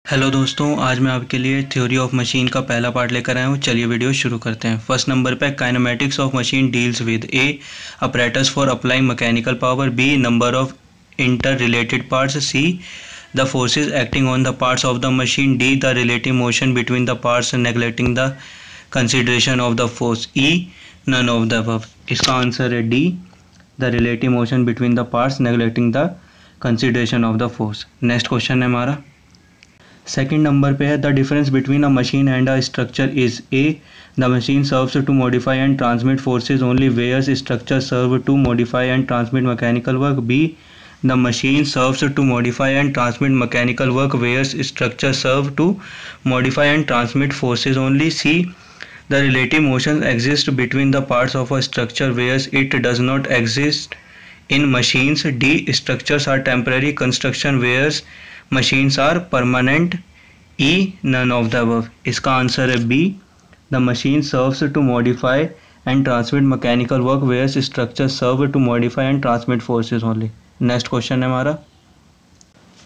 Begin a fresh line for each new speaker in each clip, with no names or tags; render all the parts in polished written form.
Hello दोस्तों, आज मैं आपके लिए थ्योरी ऑफ मशीन का पहला पार्ट लेकर आया हूँ। चलिए वीडियो शुरू करते हैं। फर्स्ट नंबर पे kinematics of machine deals with A apparatus for applying mechanical power, B number of inter related parts, C the forces acting on the parts of the machine, D the relative motion between the parts neglecting the consideration of the force, E none of the above. इसका answer है D the relative motion between the parts neglecting the consideration of the force. Next question है हमारा second number पे है the difference between a machine and a structure is A the machine serves to modify and transmit forces only whereas structure serve to modify and transmit mechanical work, B the machine serves to modify and transmit mechanical work whereas structure serve to modify and transmit forces only, C the relative motion exist between the parts of a structure whereas it does not exist in machines, D structures are temporary construction whereas machines are permanent, E none of the above। इसका answer है B the machine serves to modify and transmit mechanical work whereas structure serve to modify and transmit forces only। Next question है हमारा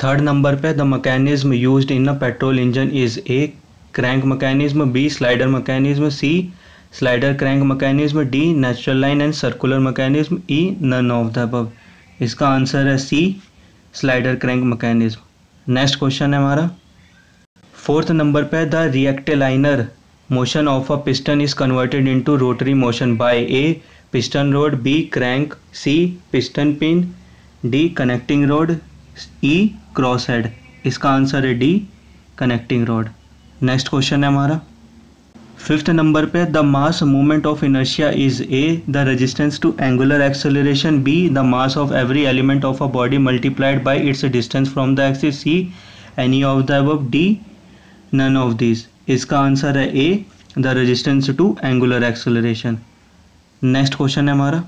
third number पे the mechanism used in a petrol engine is A crank mechanism, B slider mechanism, C slider crank mechanism, D natural line and circular mechanism, E none of the above. इसका answer है C slider crank mechanism. Next question है हमारा fourth number पे the rectilinear motion of a piston is converted into rotary motion by A piston rod, B crank, C piston pin, D connecting rod, E cross head. इसका answer है D connecting rod. Next question है हमारा fifth number पे the mass movement of inertia is A the resistance to angular acceleration, B the mass of every element of a body multiplied by its distance from the axis, C any of the above, D none of this. इसका answer है A the resistance to angular acceleration. Next question है हमारा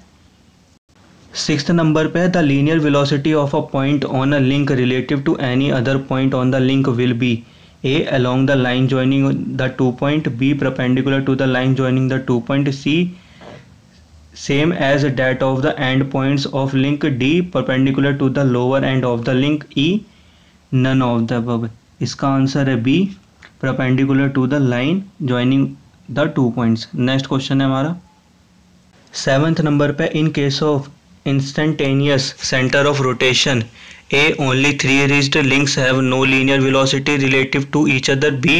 sixth number पे the linear velocity of a point on a link relative to any other point on the link will be A along the line joining the two point, B perpendicular to the line joining the two point, C same as that of the end points of link, D perpendicular to the lower end of the link, E none of the above। इसका answer है B perpendicular to the line joining the two points। Next question है हमारा seventh number पे in case of instantaneous center of rotation, A only three rigid links have no linear velocity relative to each other, B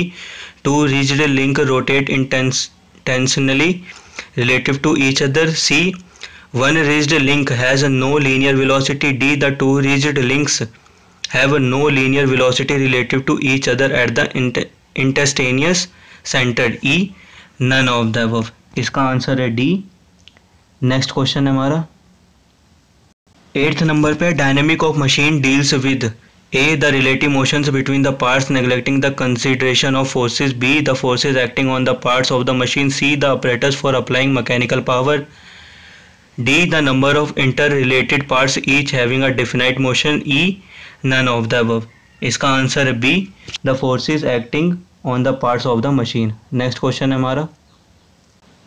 two rigid links rotate intentionally relative to each other, C one rigid link has no linear velocity, D the two rigid links have no linear velocity relative to each other at the instantaneous center, E none of the above। इसका answer है D। Next question है हमारा eighth number पे dynamic of machine deals with A the relative motions between the parts neglecting the consideration of forces, B the forces acting on the parts of the machine, C the operators for applying mechanical power, D the number of inter related parts each having a definite motion, E none of the above. इसका answer है B the forces acting on the parts of the machine. Next question है हमारा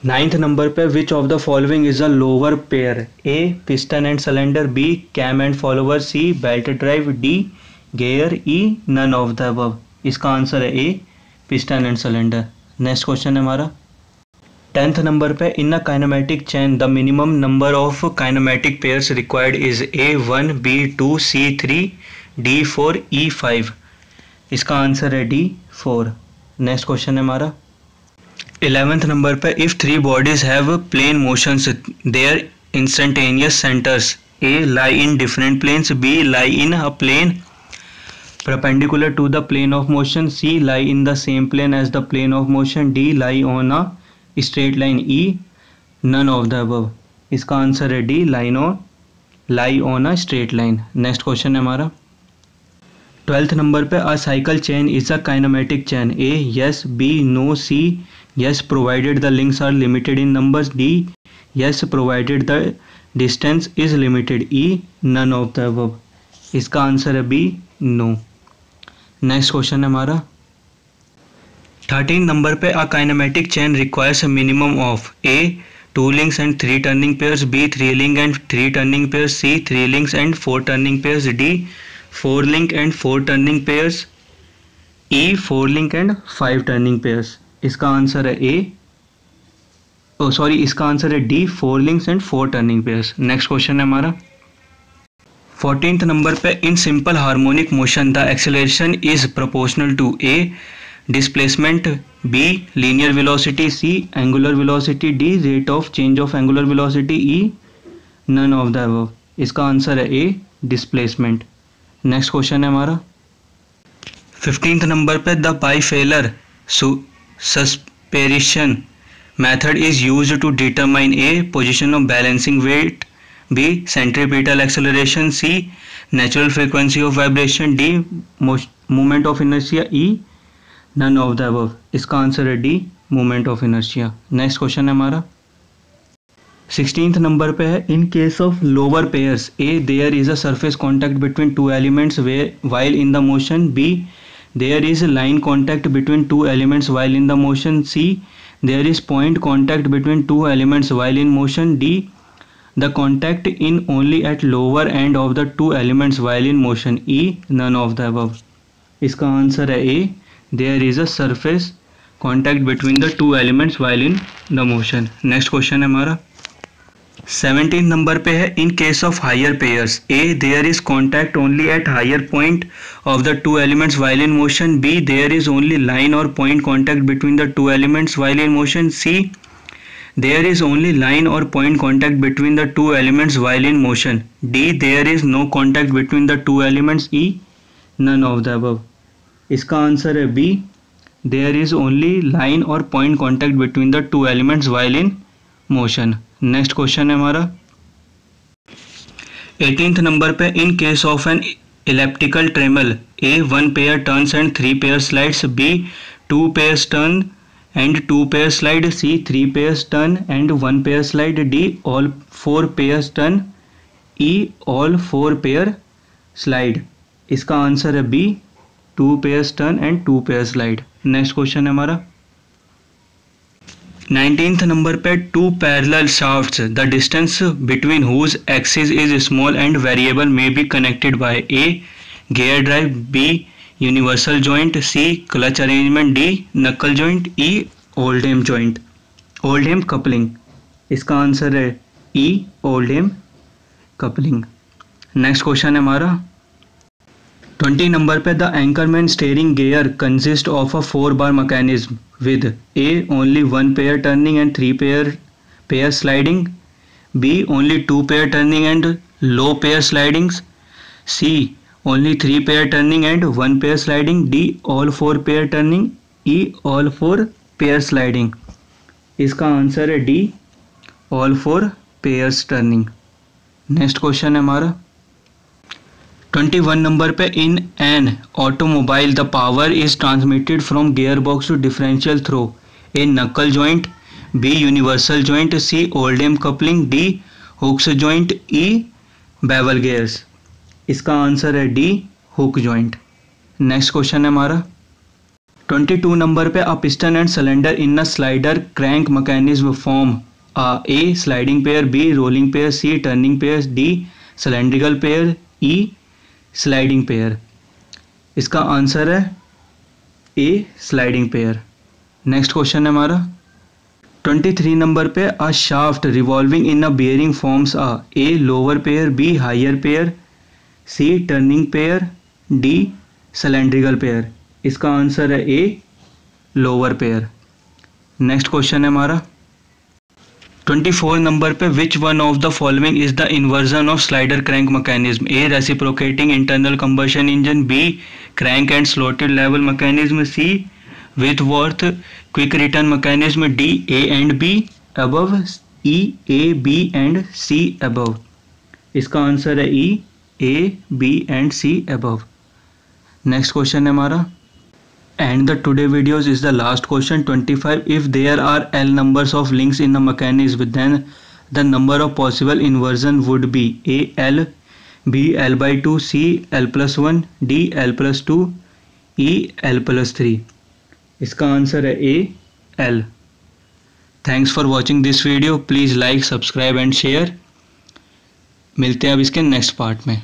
ninth number पे which of the following is a lower pair, A piston and cylinder, B cam and follower, C belt drive, D gear, E none of the above. इसका answer है A piston and cylinder. Next question है हमारा tenth number पे in a kinematic chain the minimum number of kinematic pairs required is A 1, B 2, C 3, D 4, ई 5। इसका answer है D 4। Next question है हमारा 11th number पे if three bodies have plane motions their instantaneous centres, A lie in different planes, B lie in a plane perpendicular to the plane of motion, C lie in the same plane as the plane of motion, D lie on a straight line, E none of the above। इसका answer है D lie on a straight line। Next question है हमारा 12th number पे a cycle chain is a kinematic chain, A yes, B no, C yes provided the links are limited in numbers, D yes provided the distance is limited, E none of the above. इसका answer है B no. Next question है हमारा 13 number पे a kinematic chain requires a minimum of A 2 links and 3 turning pairs, B 3 link and 3 turning pairs, C 3 links and 4 turning pairs, D 4 link and 4 turning pairs, E 4 link and 5 turning pairs. इसका answer है A, इसका answer है D 4 links and 4 turning pairs. Next question है हमारा 14th number पे in simple harmonic motion the acceleration is proportional to A displacement, B linear velocity, C angular velocity, D rate of change of angular velocity, E none of the above. इसका answer है A displacement. Next question है हमारा 15th number पे the bifilar suspension method is used to determine A position of balancing weight, B centripetal acceleration, C natural frequency of vibration, D moment of inertia, E none of the above. इसका answer है D moment of inertia. Next question है हमारा 16th number पे है in case of lower pairs A there is a surface contact between two elements while in the motion, b there is a line contact between two elements while in the motion, c there is point contact between two elements while in motion, d the contact in only at lower end of the two elements while in motion, e none of the above। इसका answer है ए there is a surface contact between the two elements while in the motion। Next question है हमारा 17th number पे है in case of higher pairs A there is contact only at higher point of the two elements while in motion, B there is only line or point contact between the two elements while in motion, C there is only line or point contact between the two elements while in motion, D there is no contact between the two elements, E none of the above. इसका answer है B there is only line or point contact between the two elements while in motion. Next question है हमारा 18th number पे in case of an elliptical trammel A 1 pair turns and 3 pair slides, B 2 pairs turn and 2 pair slide, C 3 pairs turn and 1 pair slide, D all 4 pairs turn, E all 4 pair slide. इसका answer है B 2 pairs turn and 2 pair slide. Next question है हमारा 19th number पे two parallel shafts the distance between whose axis is small and variable may be connected by A gear drive, B universal joint, C clutch arrangement, D knuckle joint, E Oldham joint Oldham coupling. इसका answer है E Oldham coupling. Next question है हमारा 20 number पे the Ackermann steering gear consist of a 4 bar mechanism with A only 1 pair turning and 3 pair sliding, B only 2 pair turning and low pair slidings, C only 3 pair turning and 1 pair sliding, D all 4 pair turning, E all 4 pair sliding। इसका answer है D all 4 pairs turning। Next question है हमारा 21 number पे in an automobile the power is transmitted from gear box to differential through A knuckle joint, B universal joint, C Oldham coupling, D hooks joint, E bevel gears. इसका answer है D hook joint. Next question है हमारा 22 number पे a piston and cylinder in a slider crank mechanism form A sliding pair, B rolling pair, C turning pair, D cylindrical pair, E sliding pair. इसका answer है A sliding pair. Next question है हमारा 23 number पे a shaft revolving in a bearing forms a A lower pair, B higher pair, C turning pair, D cylindrical pair. इसका answer है A lower pair. Next question है हमारा 24 number पे which one of the following is the inversion of slider crank mechanism, A reciprocating internal combustion engine, B crank and slotted level mechanism, C Whitworth quick return mechanism, D A and B above, E A B and C above. इसका answer है E A B and C above. Next question है हमारा and the today videos is the last question 25 if there are L numbers of links in a mechanism then the number of possible inversion would be A L, B L by 2, C L plus 1, D L plus 2, E L plus 3। इसका answer है A L। Thanks for watching this video, please like subscribe and share. मिलते हैं अब इसके next part में।